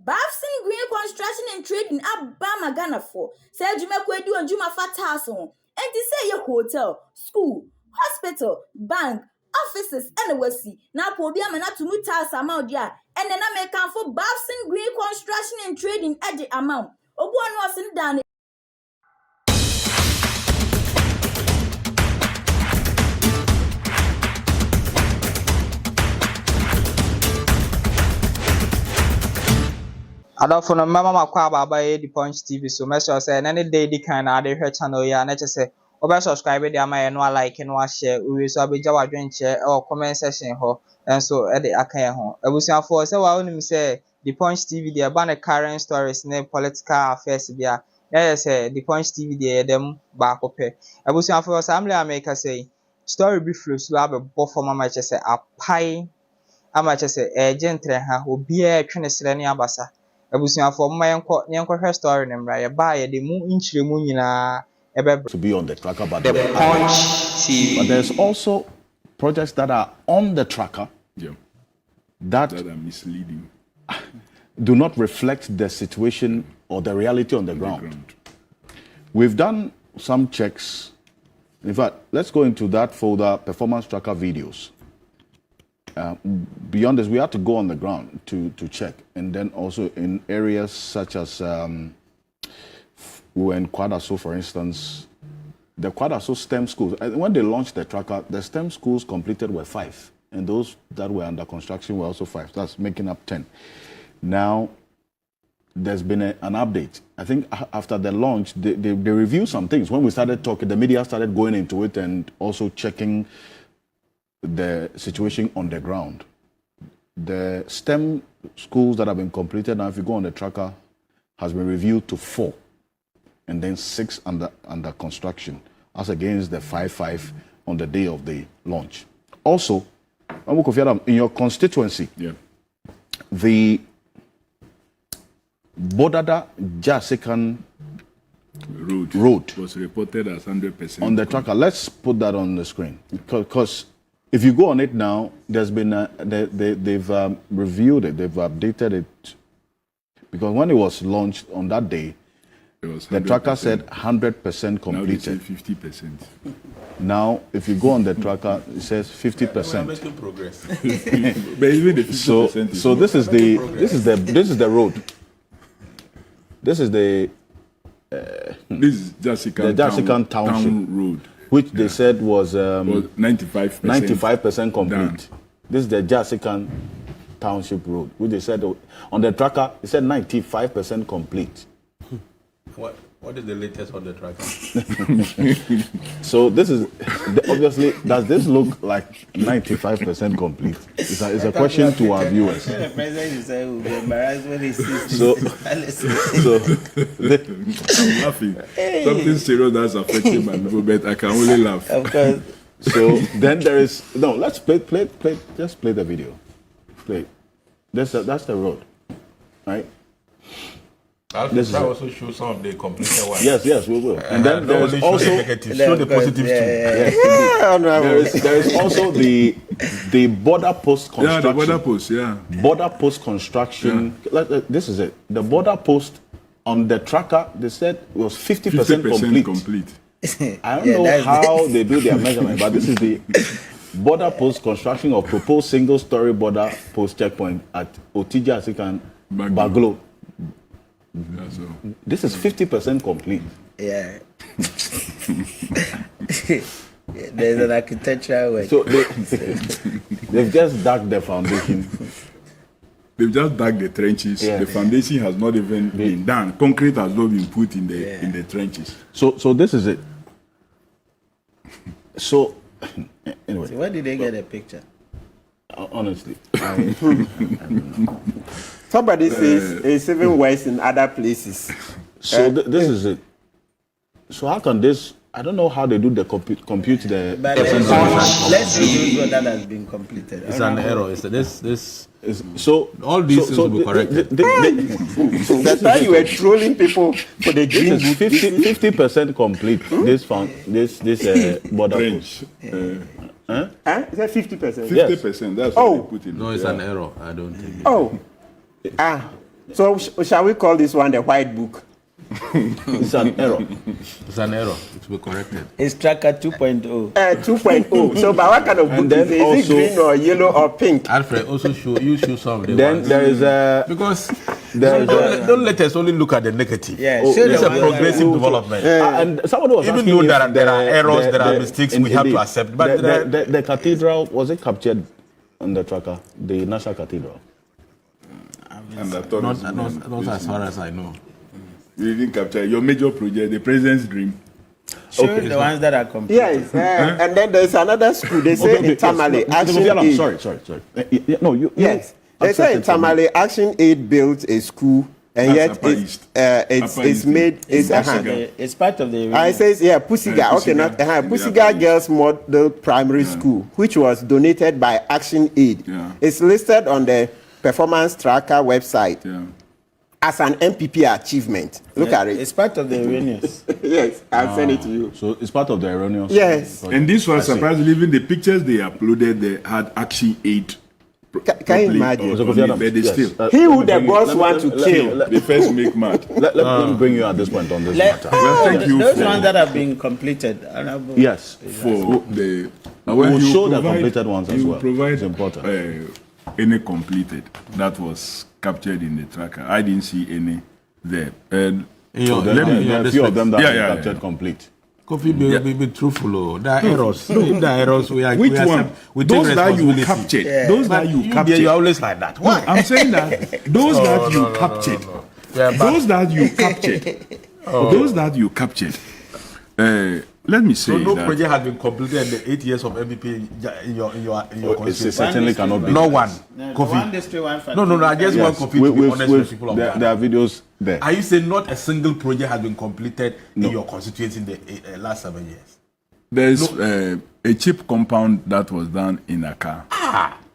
Bafsin Green Construction and Trading Abama Ghana for. Say Juma Kwedu and Juma Fatason. And to say your hotel, school, hospital, bank, offices, and the Westy. Now Pobiam and to Mutas amount there. And then I may come for Bafsin Green Construction and Trading at the amount. Obuan was in down. Adolfo no mama makwa baba ye the Punch TV so message say any day di kan na dey hwe channel ya na say obe subscribe dey ama ye no like no share we so abegya wadwenche e comment section ho enso e dey aka ye ho abusuafo say wa onim say the Punch TV dey ba na current stories ne political affairs bia yeah say the Punch TV dey dem ba kope abusuafo say amle america say story bi flow so abebo for mama che say apai ama che say gentle ha obi e twene sere ne abasa abusuafo mma yenko hwe story ne mra ye ba ye de mu nchiremu nyina ebe to be on the tracker but the Punch TV. But there's also projects that are on the tracker that are misleading, do not reflect the situation or the reality on the ground. We've done some checks. In fact, let's go into that folder, performance tracker videos. Beyond this, we have to go on the ground to check. And then also in areas such as, we were in Kwadaso, for instance, the Kwadaso STEM schools, when they launched the tracker, the STEM schools completed were 5. And those that were under construction were also 5. That's making up 10. Now, there's been an update. I think after the launch, they reviewed some things. When we started talking, the media started going into it and also checking the situation on the ground. The STEM schools that have been completed, now if you go on the tracker, has been reviewed to 4. And then 6 under construction, as against the 5 on the day of the launch. Also, in your constituency, the Bodada Jasikan road was reported as 100% on the tracker. Let's put that on the screen, because if you go on it now, there's been they've reviewed it, they've updated it, because when it was launched on that day, the tracker said 100% completed. Now they say 50%. Now, if you go on the tracker, it says 50%. We're making progress. But even the 50% so this is the road. This is the this is Jasikan Township road, which they said was 95% complete. done. This is the Jasikan Township road, which they said on the tracker it said 95% complete. What is the latest on the tracker? So this is obviously, does this look like 95% complete? It's a question to our viewers. The president is saying will be embarrassed when he sees So I'm laughing. Something serious that's affecting my people, but I can only laugh. Of course. So then there is let's play. Just play the video. Play. That's the road, right? This also show some of the completed ones. Yes, we will. And then there is also show the positives too. Yes, there is also the border post construction. Yeah, the border post. Yeah, border post construction. Yeah. This is it. The border post on the tracker, they said was 50% complete. I don't know how they do their measurement, but this is the border post construction of proposed single-story border post checkpoint at Otija Asikan Baglo. Yeah, so. This is 50% complete. Yeah. There's an architectural work. So they've just dug the foundation. They've just dug the trenches. Yeah. The foundation has not even been done. Concrete has not been put in the trenches. So this is it. So anyway. So where did they get a picture? Honestly, somebody says it's even worse in other places. So this is it. So how can this? I don't know how they do the compute the. But let's use what that has been completed. It's an error. It's this. So all these things will be corrected. That's why you were trolling people for the green. This is 50% complete. This border range. Is that 50%? 50%. That's what they put in. No, it's an error. I don't think. So shall we call this one the white book? It's an error. It's an error. It will be corrected. It's tracker 2.0. 2.0. So, but what kind of book is it? Is it green or yellow or pink? Alfred, also show some of the Then ones. there is a Because there is don't let us only look at the negative. Yeah, Oh, show It's the a one progressive development. and somebody was Even asking though if there are errors, there are mistakes, we have to accept. But the cathedral, was it captured on the tracker? The National Cathedral? And I thought it's not as far as I know. you didn't capture your major project, the president's dream. Show the ones that are complete. Yes, and then there's another school. They say in Tamale, Action Aid. Sorry. No, you. Yes, they say in Tamale, Action Aid built a school, and That's yet it's made it's It's part of the. I says Pusiga. Okay, not Pusiga Girls Model Primary School, which was donated by Action Aid. Yeah. It's listed on the performance tracker website as an MPP achievement. Look at it. It's part of the erroneous. Yes, I'll send it to you. So it's part of the erroneous. Yes. And this was surprisingly, even the pictures they uploaded, they had Action Aid. Can you imagine? But they still. He who the boss want to kill. They first make mad. Let me bring you at this point on this matter. Well, thank you Those for- ones that have been completed. Honorable. Yes. For the. We'll show the completed ones as you well. Provide It's important. Any completed that was captured in the tracker. I didn't see any there. And There are a few of them that are captured yeah. complete. Coffee be truthful. Oh. There are errors. There are errors. Which one? Those that you captured. Those that you captured. You're always like that. Why? I'm saying that those that you captured. Yeah, Those that you captured. Those that you captured. Let me say So no that project has been completed in the 8 years of MVP in your It constituency. certainly cannot be. No one. One Coffee. district, one factory. No. I just want coffee to be honest with people of there Ghana. are videos there. Are you saying not a single project has been completed in your constituency in the last 7 years? there's a cheap compound that was done in Accra.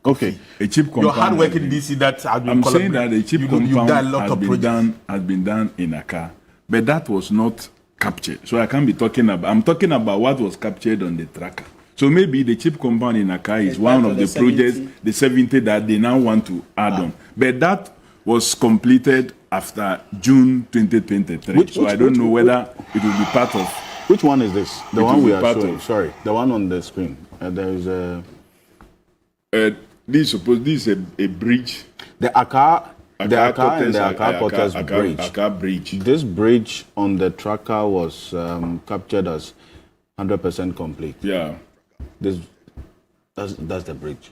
Okay. A cheap compound. Your hard work in DC that has been I'm saying that a cheap compound you've done a lot of projects. has been done in Accra, but that was not captured. So I can't be talking about. I'm talking about what was captured on the tracker. So maybe the cheap compound in Accra is one of the projects, the 70 that they now want to add on. But that was completed after June 2023. So I don't know whether it will be part of. Which one is this? The It one will we be are part showing. of- Sorry, the one on the screen. There is a This is a bridge. the Accra and the Cortez- Accra Cortez Bridge. Accra Bridge. This bridge on the tracker was captured as 100% complete. Yeah. That's the bridge.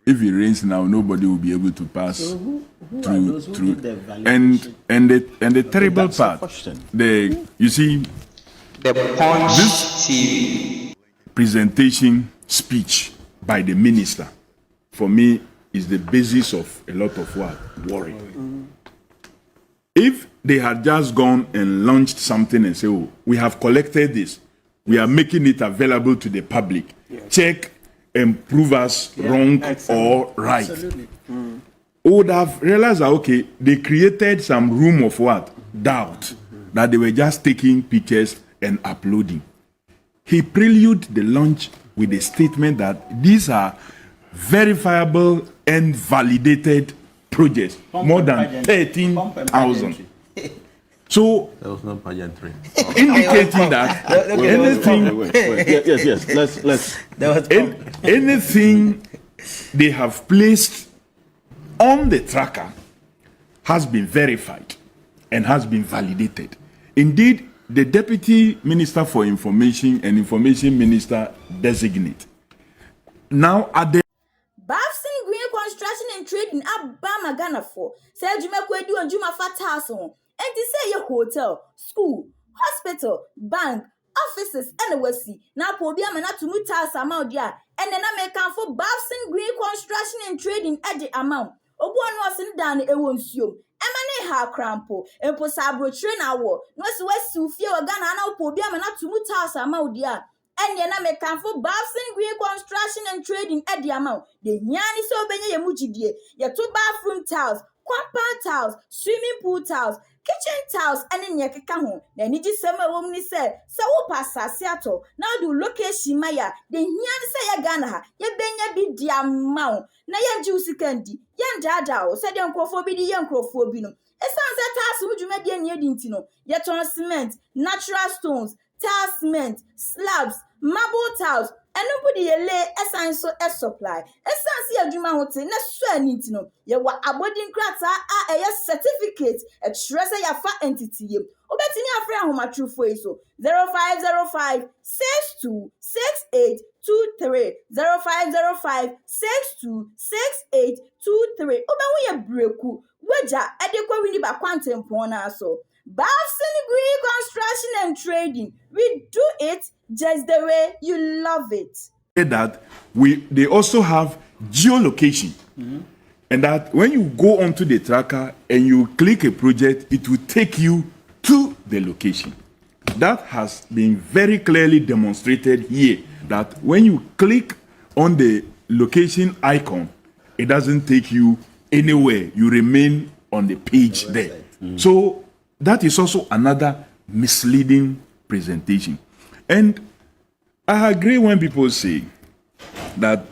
If it rains now, nobody will be able to pass Who are through. those who did the And the terrible That's the part, question. you see, The Punch This- TV. presentation speech by the minister, for me, is the basis of a lot of worry. If they had just gone and launched something and say, "Oh, we have collected this, we are making it available to the public. Check and prove us wrong or right," would have realized that okay, they created some room of doubt that they were just taking pictures and uploading. He preluded the launch with a statement that these are verifiable and validated projects, more than 13,000. So, There was no pageantry. indicating that anything, Yes. Let's. There was anything they have placed on the tracker has been verified and has been validated. Indeed, the Deputy Minister for Information and Information Minister designate now at the Bafsin Green Construction and Trading Abama Ghana for say Jumakwedu and Juma Fatas on and to say your hotel, school, hospital, bank, offices, and wasi. Now Pobia Manatu Mutas amount ya and then I make for Bafsin Green Construction and Trading at the amount. Obuan was in down a won't you. Emane ha crampo, and posabro train hour. No, so West Sufia or Ghana, Pobia Manatu Mutas amount ya. ɛnneɛ na mekanfo Bawumia Green Construction and Trading ɛde ama wo de hiani sɛ obɛnya yɛ mu gyidie yɛto bathroom tiles, compound tiles, swimming pool tiles, kitchen tiles ɛne nea ɛkeka ho na ani gye sɛm a ɛwɔ mu ne sɛ wo pa asase atɔ na wode location ma ya de hiani sɛ yɛ Ghana ha yɛbɛnya bi di ama wo na yɛngye wo sika ndi yɛndaadaa wo sɛdeɛ nkurɔfoɔ bi di yɛ nkurɔfoɔ bi no ɛsiane sɛ tiles wo dwumadie ne yɛdi nti no yɛtɔn cement, natural stones, tile cement, slabs, marble tiles, ɛno mpo de yɛle ɛsan so supply ɛsan sɛ yɛadwuma ho te na so ani nti no yɛwɔ abɔdi nkrataa a ɛyɛ certificate ɛkyerɛ sɛ yɛafa entity wobɛtumi afrɛ ahomatorofoɔ yi so 0505 626823 0505 626823 wobɛhu yɛ breku wagya ɛde kɔ wini ba kwantempɔn na so Bawumia Green Construction and Trading. We do it just the way you love it. That they also have geolocation. And that when you go onto the tracker and you click a project, it will take you to the location. That has been very clearly demonstrated here, that when you click on the location icon, it doesn't take you anywhere. You remain on the page there. So that is also another misleading presentation. And I agree when people say that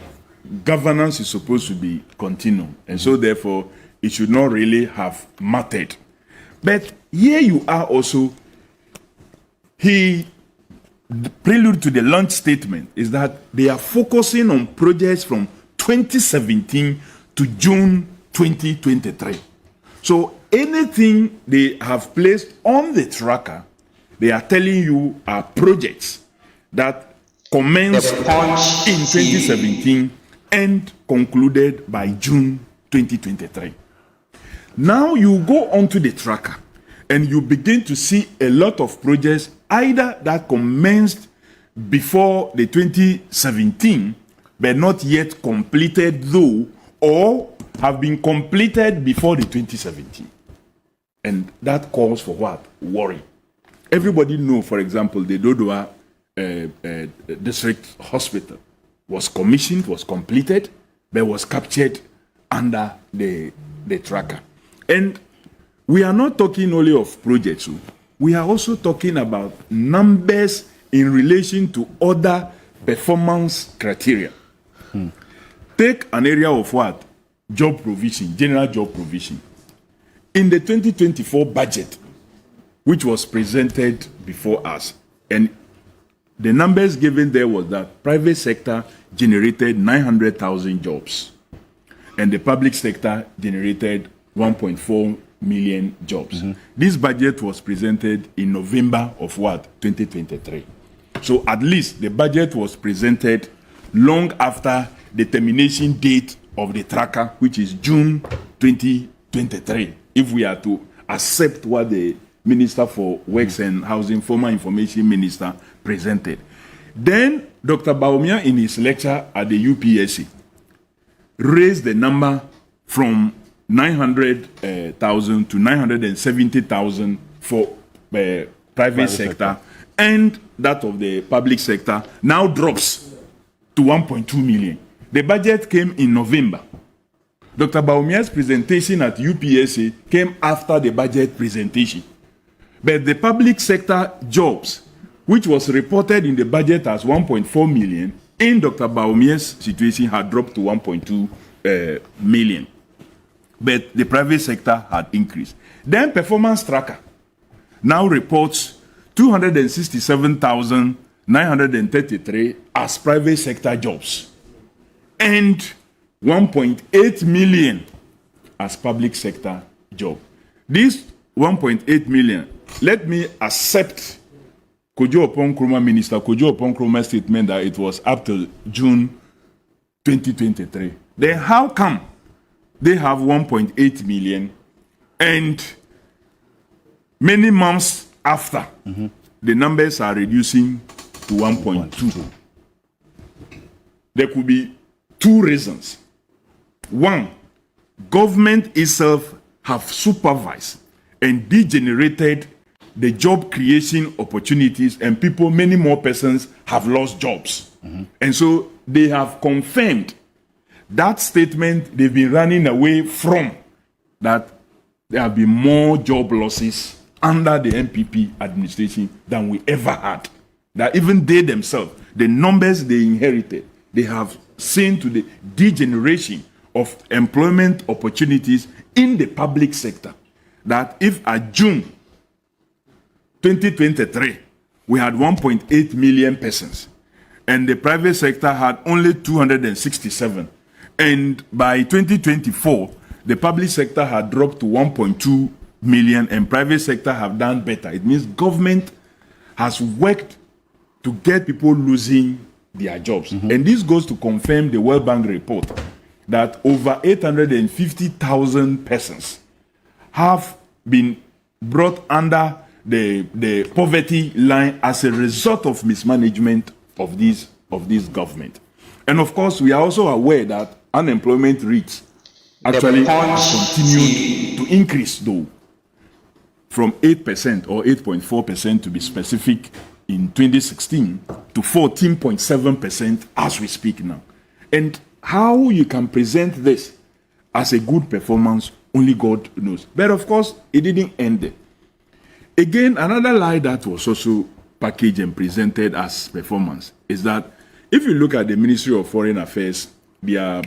governance is supposed to be continual, and so therefore it should not really have mattered. But here you are also, the prelude to the launch statement is that they are focusing on projects from 2017 to June 2023. So anything they have placed on the tracker, they are telling you are projects that commenced in 2017 and concluded by June 2023. Now you go onto the tracker and you begin to see a lot of projects either that commenced before the 2017 but not yet completed though, or have been completed before the 2017. And that calls for what? Worry. Everybody know, for example, the Dodoa District Hospital was commissioned, was completed, but was captured under the tracker. And we are not talking only of projects. We are also talking about numbers in relation to other performance criteria. Take an area of what? Job provision, general job provision. In the 2024 budget, which was presented before us, and the numbers given there was that private sector generated 900,000 jobs, and the public sector generated 1.4 million jobs. This budget was presented in November of what? 2023. So at least the budget was presented long after the termination date of the tracker, which is June 2023, if we are to accept what the Minister for Works and Housing, former Information Minister, presented. Then Dr. Bawumia, in his lecture at the UPSC, raised the number from 900,000 to 970,000 for private sector, and that of the public sector now drops to 1.2 million. The budget came in November. Dr. Bawumia's presentation at UPSA came after the budget presentation. But the public sector jobs, which was reported in the budget as 1.4 million, in Dr. Bawumia's situation had dropped to 1.2 million. But the private sector had increased. Then Performance Tracker now reports 267,933 as private sector jobs and 1.8 million as public sector job. This 1.8 million, let me accept Kojo Oppong-Nkrumah, Minister Kojo Oppong-Nkrumah's statement that it was up to June 2023. Then how come they have 1.8 million and many months after, the numbers are reducing to 1.2? There could be two reasons. One, government itself have supervised and degenerated the job creation opportunities, and people, many more persons have lost jobs. And so they have confirmed that statement they've been running away from, that there have been more job losses under the NPP administration than we ever had. That even they themselves, the numbers they inherited, they have seen to the degeneration of employment opportunities in the public sector. That if at June 2023, we had 1.8 million persons, and the private sector had only 267. And by 2024, the public sector had dropped to 1.2 million, and private sector have done better. It means government has worked to get people losing their jobs. And this goes to confirm the World Bank report that over 850,000 persons have been brought under the poverty line as a result of mismanagement of this government. And of course, we are also aware that unemployment rates actually have continued to increase, though, from 8% or 8.4% to be specific in 2016 to 14.7% as we speak now. And how you can present this as a good performance, only God knows. But of course, it didn't end there. Again, another lie that was also packaged and presented as performance is that if you look at the Ministry of Foreign Affairs, their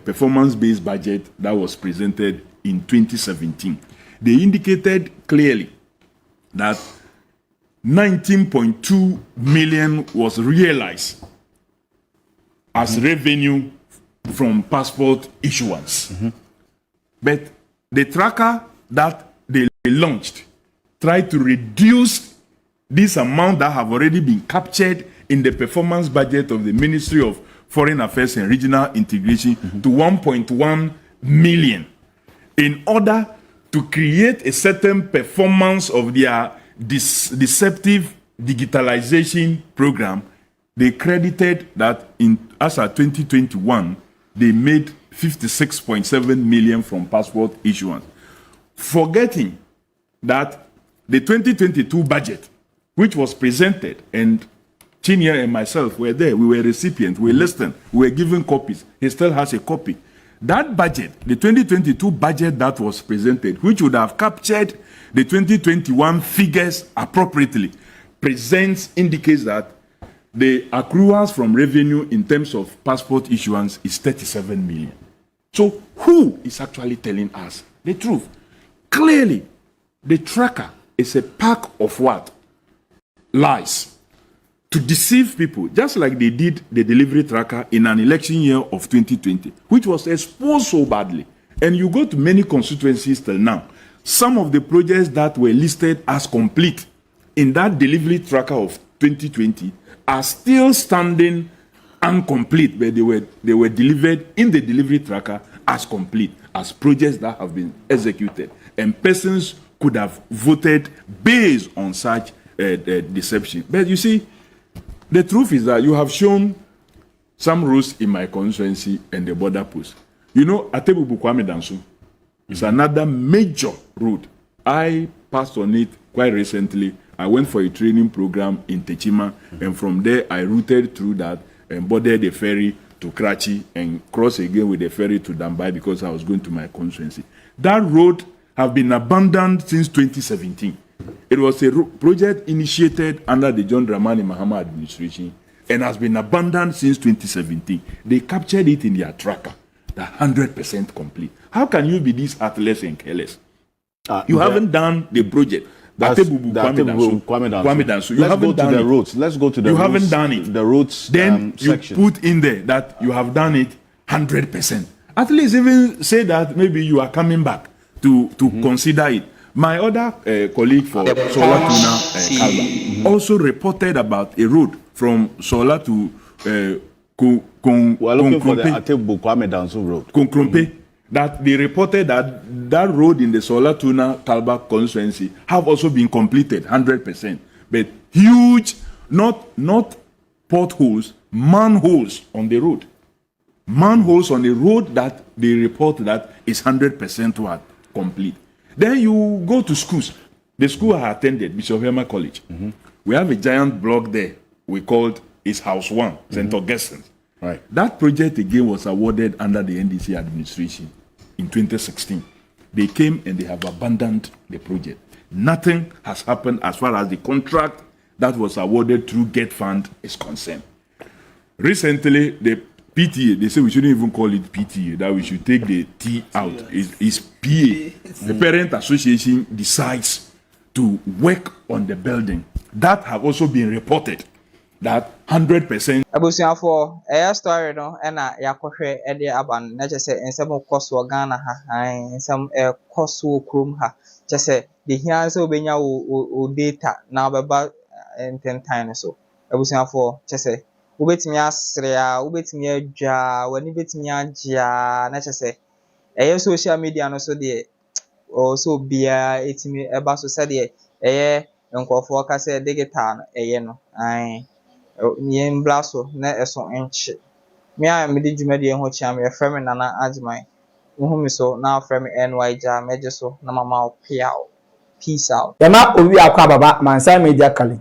performance-based budget that was presented in 2017, they indicated clearly that 19.2 million was realized as revenue from passport issuance. But the tracker that they launched tried to reduce this amount that have already been captured in the performance budget of the Ministry of Foreign Affairs and Regional Integration to 1.1 million in order to create a certain performance of their deceptive digitalization program. They credited that as of 2021, they made 56.7 million from passport issuance, forgetting that the 2022 budget, which was presented, and Chinya and myself were there, we were recipients, we listened, we were given copies. He still has a copy. That budget, the 2022 budget that was presented, which would have captured the 2021 figures appropriately, indicates that the accruals from revenue in terms of passport issuance is 37 million. So who is actually telling us the truth? Clearly, the tracker is a pack of what? Lies. To deceive people, just like they did the delivery tracker in an election year of 2020, which was exposed so badly. And you go to many constituencies till now, some of the projects that were listed as complete in that delivery tracker of 2020 are still standing incomplete, but they were delivered in the delivery tracker as complete, as projects that have been executed. And persons could have voted based on such deception. But you see, the truth is that you have shown some roads in my constituency and the border post. You know, Atebubu Kwame Danso is another major road. I passed on it quite recently. I went for a training program in Techima, and from there I routed through that and boarded the ferry to Karachi and crossed again with the ferry to Dambai because I was going to my constituency. That road have been abandoned since 2017. It was a project initiated under the John Dramani Mahama administration and has been abandoned since 2017. They captured it in their tracker, the 100% complete. How can you be this heartless and careless? You haven't done the project. Kwame Danso. You haven't done the roads. Let's go to the roads. You haven't done it. The roads then you section. Put in there that you have done it 100%. At least even say that maybe you are coming back to consider it. My other colleague for Sola Tuna Kalba also reported about a road from Sola to We're looking for the Atebu Kwame Danso road. Konkrompe. That they reported that that road in the Sola Tuna Kalba constituency have also been completed 100%. But huge, not potholes, manholes on the road. Manholes on the road that they report that is 100% what? Complete. Then you go to schools. The school I attended, Bishop Hema College, we have a giant block there we called is House 1, St. Augustine. Right. That project again was awarded under the NDC administration in 2016. They came and they have abandoned the project. Nothing has happened as far as the contract that was awarded through GET Fund is concerned. Recently, the PTA, they say we shouldn't even call it PTA, that we should take the T out. It's PA. The Parent Association decides to work on the building. That have also been reported that 100%. Abusiafo story no na yakohwe e de aban na chese ensem koso Ghana ha ensem koso krom ha chese de hia se obenya o data na obeba ententan so abusiafo chese ubetimi asre a ubetimi adwa wani betimi agya na chese social media no so de o so bia etimi eba so se de nkofo ka se digital no yen blaso na eso enche me a me di dwumade ho chia me frame nana ajman wo mi so na frame ny ja meje so na mama opiao peace out yama owi akwa baba Mansa Media College.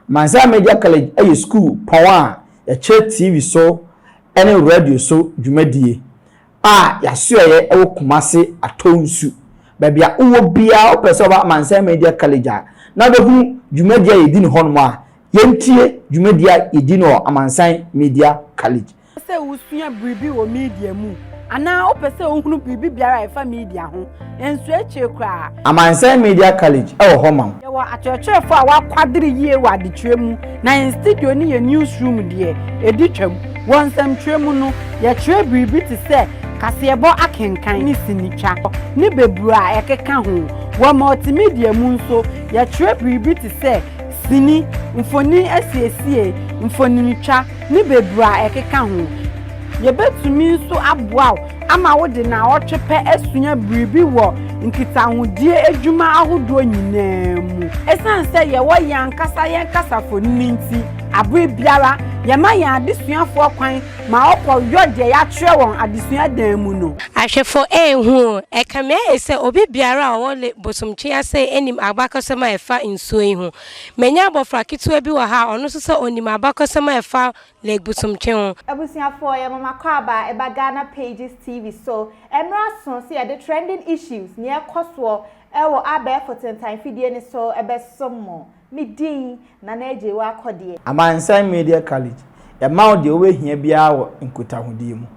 Mansa Media College a school power ya che TV so any radio so dwumadie ya so ye e Kumase atonsu babia uwo bia opese ba Mansa Media College na be hu dwumadie yedi ni hono a yentie dwumadia yedi no Mansa Media College. Se usua bribi wo media mu ana opese ohunu bribi biara efa media ho ensu eche kra Mansa Media College e wo homa ye wa achechefo a wa kwadiri yie wa de twemu na in studio ni ye newsroom de edi twem wonsam twemu no ye twe bribi ti se kasebo akenkan ni sinitwa ni bebura ekeka ho wa multimedia mu nso ye twe bribi ti se sini mfoni asiesie mfoni nitwa ni bebura ekeka ho ye betumi so aboa ama wo de na otwepe asunya bribi wo nkitahudie adwuma ahodo nyinaa mu esan se ye wo yankasa foni nti abre biara ye ma ya adesuafo kwan ma okwo yode ya twe won adesua dan mu no ahwefo hu ekame ese obi biara a wole bosomtwe ase enim agbakosema efa nsuo hu menya abofra kitu bi wa ha ono so se onim abakosema efa le bosomtwe hu abusuafo ye mama kwaba eba Ghana Pages TV so emra so se the trending issues near koso ewo abe for time fidie ni so ebe somo midin na naje wa akode Mansa Media College ya ma de we hia bia wo nkotahudie mu